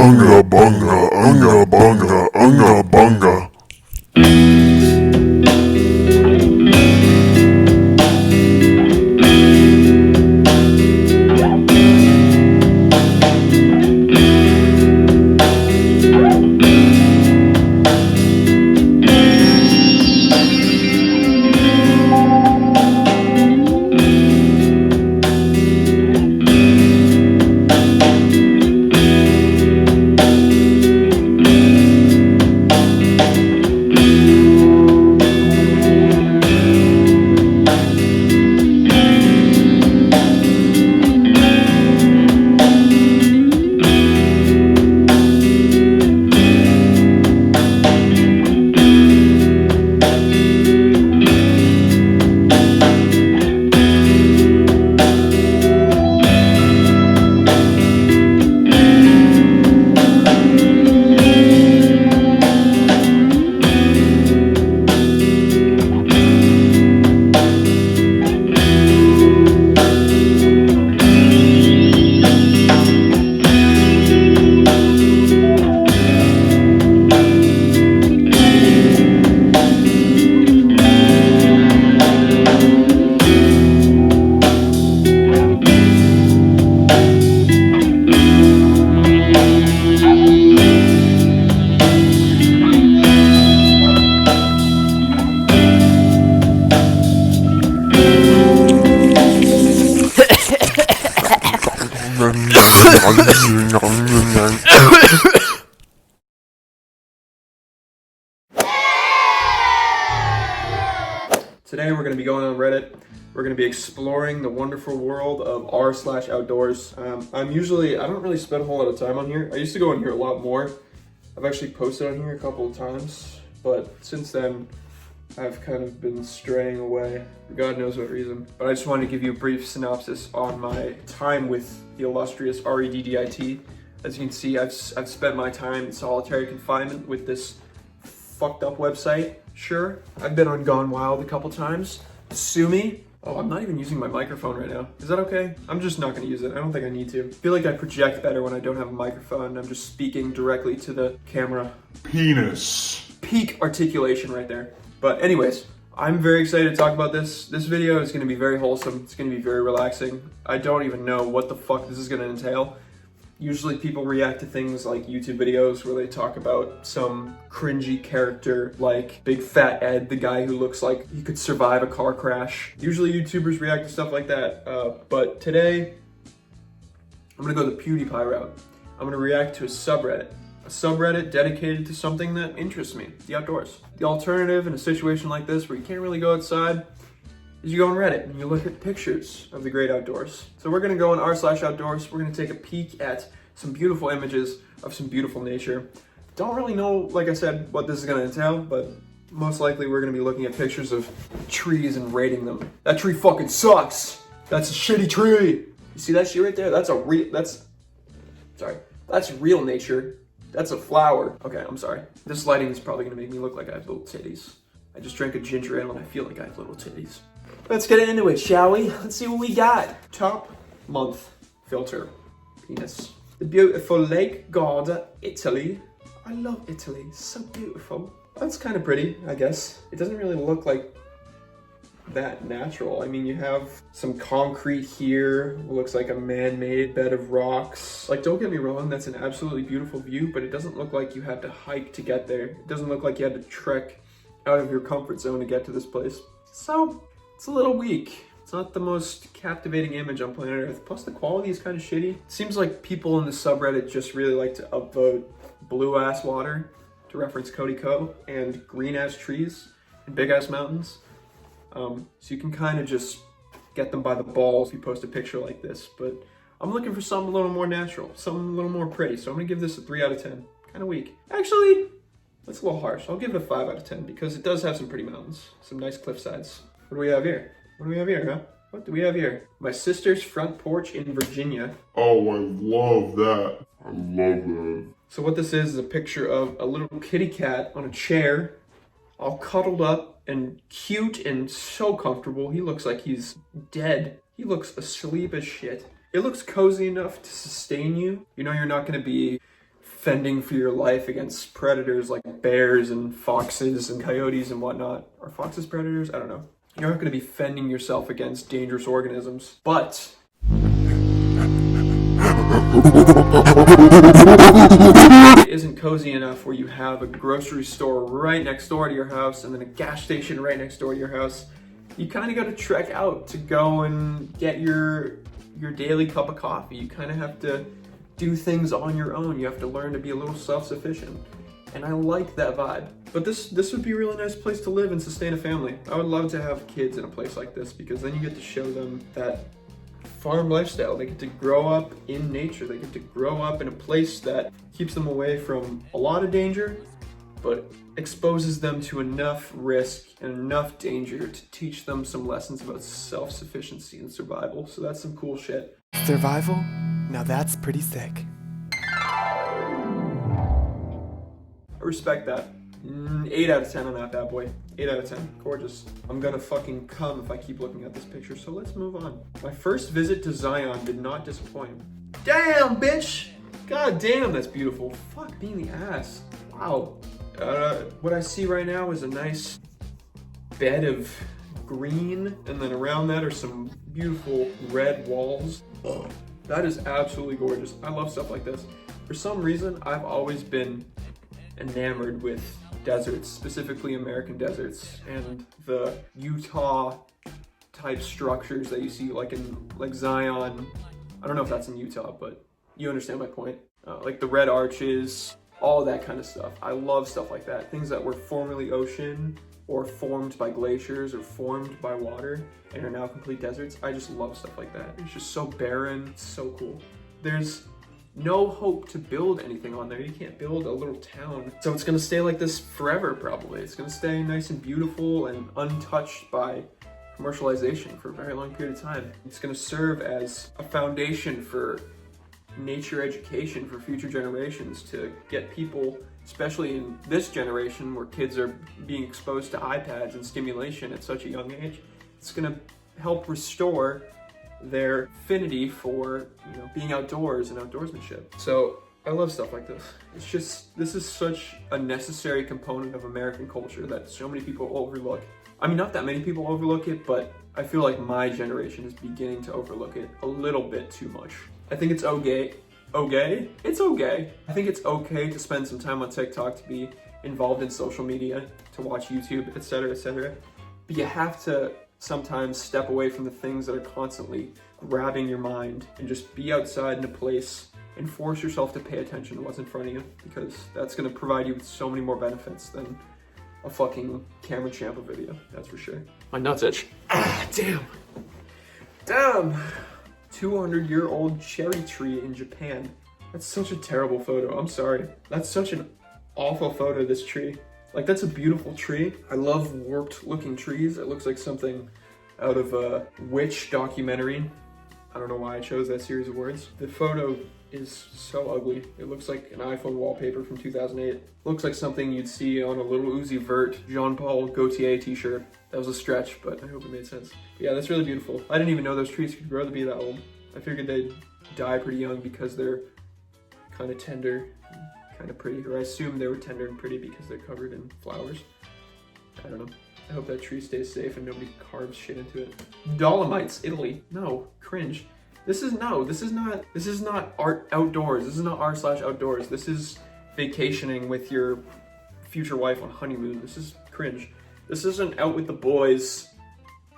Unga bunga, unga bunga, unga bunga. Today we're going to be going on Reddit. We're going to be exploring the wonderful world of r/outdoors. I don't really spend a whole lot of time on here. I used to go on here a lot more. I've actually posted on here a couple of times, but since then I've kind of been straying away for God knows what reason. But I just wanted to give you a brief synopsis on my time with the illustrious Reddit. As you can see, I've spent my time in solitary confinement with this fucked up website. Sure, I've been on Gone Wild a couple times. Sue me. Oh, I'm not even using my microphone right now. Is that okay? I'm just not gonna use it. I don't think I need to. I feel like I project better when I don't have a microphone. I'm just speaking directly to the camera. Penis. Peak articulation right there. But anyways, I'm very excited to talk about this. This video is gonna be very wholesome. It's gonna be very relaxing. I don't even know what the fuck this is gonna entail. Usually people react to things like YouTube videos where they talk about some cringy character like Big Fat Ed, the guy who looks like he could survive a car crash. Usually YouTubers react to stuff like that, but today I'm gonna go the PewDiePie route. I'm gonna react to a subreddit dedicated to something that interests me, the outdoors. The alternative in a situation like this where you can't really go outside is you go on Reddit and you look at pictures of the great outdoors. So we're gonna go on r/outdoors. We're gonna take a peek at some beautiful images of some beautiful nature. Don't really know, like I said, what this is gonna entail, but most likely we're gonna be looking at pictures of trees and rating them. That tree fucking sucks. That's a shitty tree. You see that shit right there? That's real nature. That's a flower. Okay, I'm sorry. This lighting is probably gonna make me look like I have little titties. I just drank a ginger ale and I feel like I have little titties. Let's get into it, shall we? Let's see what we got. Top month filter. Penis. The beautiful Lake Garda, Italy. I love Italy. It's so beautiful. That's kind of pretty, I guess. It doesn't really look like that natural. I mean, you have some concrete here. It looks like a man-made bed of rocks. Like, don't get me wrong, that's an absolutely beautiful view, but it doesn't look like you have to hike to get there. It doesn't look like you had to trek out of your comfort zone to get to this place. So, it's a little weak. It's not the most captivating image on planet Earth. Plus the quality is kind of shitty. It seems like people in the subreddit just really like to upvote blue ass water, to reference Cody Co, and green ass trees and big ass mountains. So you can kind of just get them by the balls if you post a picture like this. But I'm looking for something a little more natural, something a little more pretty. So I'm gonna give this a 3 out of 10. Kind of weak. Actually, that's a little harsh. I'll give it a 5 out of 10 because it does have some pretty mountains, some nice cliff sides. What do we have here? What do we have here, huh? What do we have here? My sister's front porch in Virginia. Oh, I love that. I love that. So what this is a picture of a little kitty cat on a chair, all cuddled up and cute and so comfortable. He looks like he's dead. He looks asleep as shit. It looks cozy enough to sustain you. You know you're not gonna be fending for your life against predators like bears and foxes and coyotes and whatnot. Are foxes predators? I don't know. You're not going to be fending yourself against dangerous organisms, but it isn't cozy enough where you have a grocery store right next door to your house and then a gas station right next door to your house. You kind of got to trek out to go and get your daily cup of coffee. You kind of have to do things on your own. You have to learn to be a little self-sufficient. And I like that vibe. But this would be a really nice place to live and sustain a family. I would love to have kids in a place like this because then you get to show them that farm lifestyle. They get to grow up in nature. They get to grow up in a place that keeps them away from a lot of danger, but exposes them to enough risk and enough danger to teach them some lessons about self-sufficiency and survival. So that's some cool shit. Survival? Now that's pretty sick. I respect that. 8 out of 10 on that bad boy. 8 out of 10. Gorgeous. I'm gonna fucking come if I keep looking at this picture, so let's move on. My first visit to Zion did not disappoint. Damn, bitch! God damn, that's beautiful. Fuck being the ass. Wow. What I see right now is a nice bed of green, and then around that are some beautiful red walls. Oh, that is absolutely gorgeous. I love stuff like this. For some reason, I've always been enamored with deserts, specifically American deserts, and the Utah type structures that you see like Zion. I don't know if that's in Utah, but you understand my point. Like the red arches, all of that kind of stuff. I love stuff like that. Things that were formerly ocean or formed by glaciers or formed by water and are now complete deserts. I just love stuff like that. It's just so barren, so cool. There's no hope to build anything on there. You can't build a little town. So it's gonna stay like this forever, probably. It's gonna stay nice and beautiful and untouched by commercialization for a very long period of time. It's gonna serve as a foundation for nature education for future generations to get people, especially in this generation where kids are being exposed to iPads and stimulation at such a young age. It's gonna help restore their affinity for, you know, being outdoors and outdoorsmanship. So I love stuff like this. It's just, this is such a necessary component of American culture that so many people overlook. I mean, not that many people overlook it, but I feel like my generation is beginning to overlook it a little bit too much. I think it's okay. It's okay. I think it's okay to spend some time on TikTok, to be involved in social media, to watch YouTube, etc., etc. But you have to sometimes step away from the things that are constantly grabbing your mind and just be outside in a place and force yourself to pay attention to what's in front of you, because that's going to provide you with so many more benefits than a fucking camera champa video, that's for sure. My nuts itch. Ah, damn. 200-year-old cherry tree in Japan. That's such a terrible photo. I'm sorry. That's such an awful photo of this tree. Like, that's a beautiful tree. I love warped looking trees. It looks like something out of a witch documentary. I don't know why I chose that series of words. The photo is so ugly. It looks like an iPhone wallpaper from 2008. Looks like something you'd see on a Little Uzi Vert, Jean-Paul Gaultier t-shirt. That was a stretch, but I hope it made sense. But yeah, that's really beautiful. I didn't even know those trees could grow to be that old. I figured they'd die pretty young because they're kind of tender, kind of pretty. Or I assume they were tender and pretty because they're covered in flowers. I don't know. I hope that tree stays safe and nobody carves shit into it. Dolomites, Italy. No, cringe. This is not art outdoors. This is not r/outdoors. This is vacationing with your future wife on honeymoon. This is cringe. This isn't out with the boys,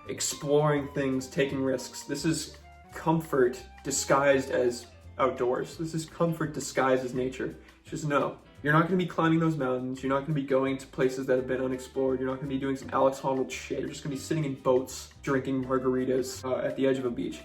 exploring things, taking risks. This is comfort disguised as outdoors. This is comfort disguised as nature. Just no. You're not going to be climbing those mountains. You're not going to be going to places that have been unexplored. You're not going to be doing some Alex Honnold shit. You're just going to be sitting in boats, drinking margaritas at the edge of a beach.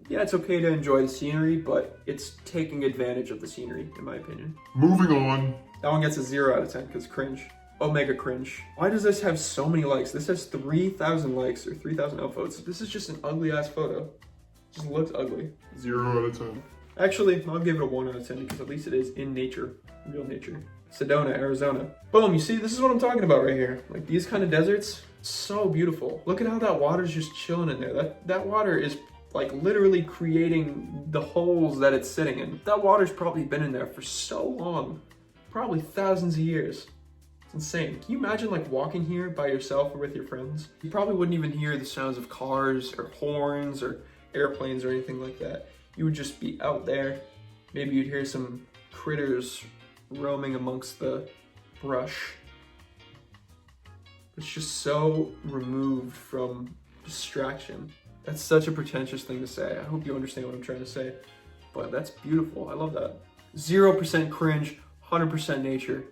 Yeah, it's okay to enjoy the scenery, but it's taking advantage of the scenery, in my opinion. Moving on. That one gets a 0 out of 10 because cringe. Omega cringe. Why does this have so many likes? This has 3,000 likes or 3,000 upvotes. This is just an ugly ass photo. It just looks ugly. 0 out of 10. Actually, I'll give it a 1 out of 10 because at least it is in nature, real nature. Sedona, Arizona. Boom, you see, this is what I'm talking about right here. Like these kind of deserts, so beautiful. Look at how that water's just chilling in there. That water is like literally creating the holes that it's sitting in. That water's probably been in there for so long, probably thousands of years. It's insane. Can you imagine like walking here by yourself or with your friends? You probably wouldn't even hear the sounds of cars or horns or airplanes or anything like that. You would just be out there. Maybe you'd hear some critters roaming amongst the brush. It's just so removed from distraction. That's such a pretentious thing to say. I hope you understand what I'm trying to say. But that's beautiful. I love that. 0% cringe, 100% nature.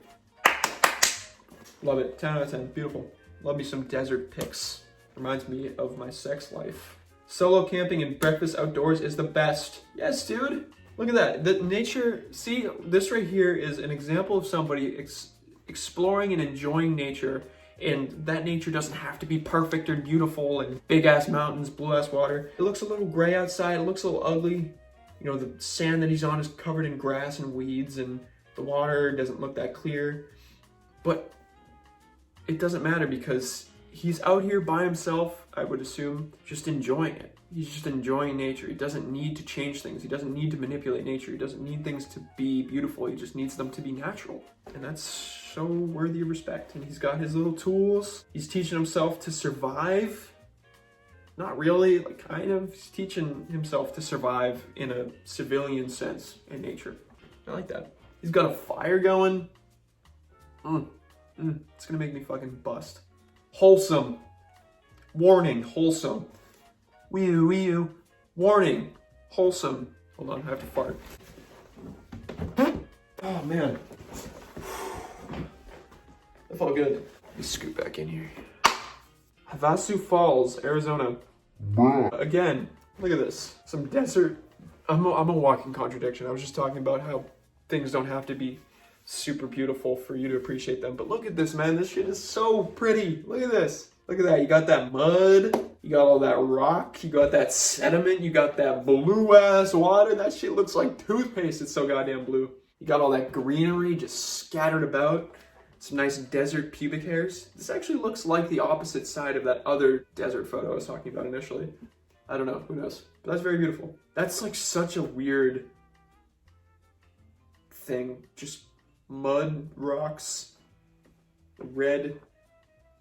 Love it. 10 out of 10. Beautiful. Love me some desert pics. Reminds me of my sex life. Solo camping and breakfast outdoors is the best. Yes, dude. Look at that. The nature, see, this right here is an example of somebody exploring and enjoying nature. And that nature doesn't have to be perfect or beautiful and big ass mountains, blue ass water. It looks a little gray outside. It looks a little ugly. You know, the sand that he's on is covered in grass and weeds and the water doesn't look that clear. But it doesn't matter because he's out here by himself, I would assume, just enjoying it. He's just enjoying nature. He doesn't need to change things. He doesn't need to manipulate nature. He doesn't need things to be beautiful. He just needs them to be natural. And that's so worthy of respect. And he's got his little tools. He's teaching himself to survive. Not really, like kind of. He's teaching himself to survive in a civilian sense in nature. I like that. He's got a fire going. It's gonna make me fucking bust. Wholesome. Warning, wholesome. Wee-oo, wee-oo. Warning, wholesome. Hold on, I have to fart. Oh, man. That felt good. Let me scoot back in here. Havasu Falls, Arizona. Again, look at this. Some desert. I'm a walking contradiction. I was just talking about how things don't have to be super beautiful for you to appreciate them. But look at this, man. This shit is so pretty. Look at this. Look at that. You got that mud. You got all that rock. You got that sediment. You got that blue-ass water. That shit looks like toothpaste. It's so goddamn blue. You got all that greenery just scattered about. Some nice desert pubic hairs. This actually looks like the opposite side of that other desert photo I was talking about initially. I don't know. Who knows? But that's very beautiful. That's like such a weird thing. Just mud, rocks, red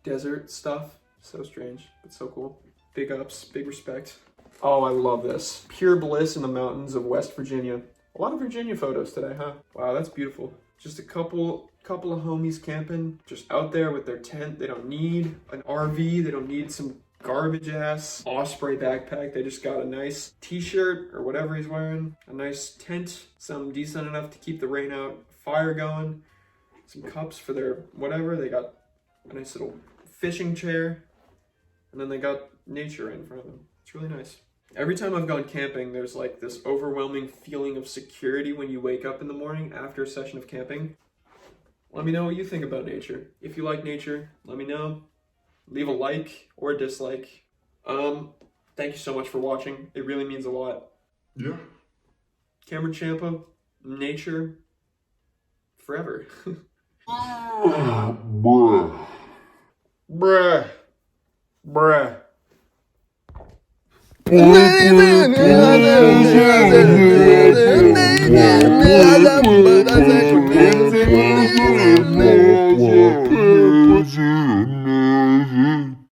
desert stuff. So strange, but so cool. Big ups, big respect. Oh, I love this. Pure bliss in the mountains of West Virginia. A lot of Virginia photos today, huh? Wow, that's beautiful. Just a couple of homies camping, just out there with their tent. They don't need an RV. They don't need some garbage ass Osprey backpack. They just got a nice t-shirt or whatever he's wearing, a nice tent, something decent enough to keep the rain out, fire going, some cups for their whatever. They got a nice little fishing chair, and then they got nature right in front of them. It's really nice. Every time I've gone camping, there's like this overwhelming feeling of security when you wake up in the morning after a session of camping. Let me know what you think about nature. If you like nature, let me know. Leave a like or a dislike. Thank you so much for watching. It really means a lot. Yeah. Cameron Champa, nature, forever. Bruh. Bruh. Bruh. Bruh.